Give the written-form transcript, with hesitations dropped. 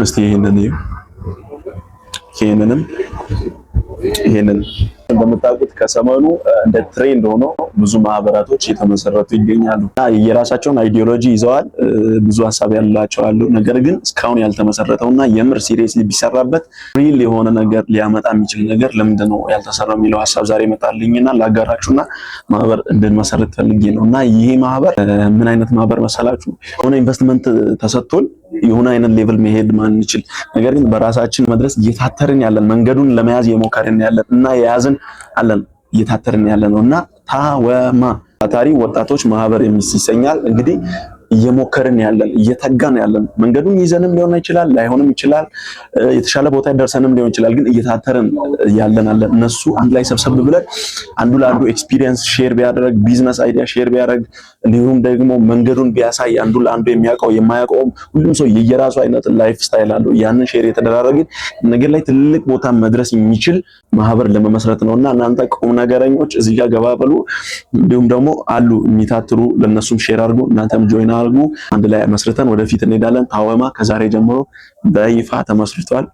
እስቲ ይሄንን እንደምታውቁት ከሰሞኑ እንደ ትሬንድ ሆኖ ብዙ ማህበራቶች እየተመሰረቱ ይገኛሉ። የራሳቸውን አይዲዮሎጂ ይዘዋል፣ ብዙ ሐሳብ ያላቸው አሉ። ነገር ግን እስካሁን ያልተመሰረተውና የምር ሲሪየስሊ ቢሰራበት ሪል የሆነ ነገር ሊያመጣ የሚችል ነገር ለምንድነው ያልተሰራው የሚለው ሐሳብ ዛሬ መጣልኝና ላጋራችሁና ማህበር እንድንመሰረት ፈልጌ ነውና ይሄ ማህበር ምን አይነት ማህበር መሰላችሁ? የሆነ ኢንቨስትመንት ተሰጥቶን የሆነ አይነት ሌቭል መሄድ ማንችል ነገር ግን በራሳችን መድረስ እየታተርን ያለን መንገዱን ለመያዝ የሞከርን ያለን እና የያዝን አለን እየታተርን ያለነውና ታወማ ታታሪ ወጣቶች ማህበር ይሰኛል። እንግዲህ እየሞከርን ያለን እየተጋን ያለን መንገዱን ይዘንም ሊሆን ይችላል ላይሆንም ይችላል፣ የተሻለ ቦታ ደርሰንም ሊሆን ይችላል። ግን እየታተርን ያለን አለን እነሱ አንድ ላይ ሰብሰብ ብለን አንዱ ለአንዱ ኤክስፒሪየንስ ሼር ቢያደርግ ቢዝነስ አይዲያ ሼር ቢያደርግ እንዲሁም ደግሞ መንገዱን ቢያሳይ አንዱ ለአንዱ የሚያውቀው የማያውቀውም ሁሉም ሰው የየራሱ አይነት ላይፍ ስታይል አለው። ያንን ሼር የተደራረግን ነገር ላይ ትልቅ ቦታ መድረስ የሚችል ማህበር ለመመስረት ነውና እናንተ ቁም ነገረኞች እዚህ ጋር ገባ በሉ። እንዲሁም ደግሞ አሉ የሚታትሩ ለነሱም ሼር አድርጉ፣ እናንተም ጆይን አድርጉ። አንድ ላይ መስርተን ወደፊት እንሄዳለን። ታወማ ከዛሬ ጀምሮ በይፋ ተመስርቷል።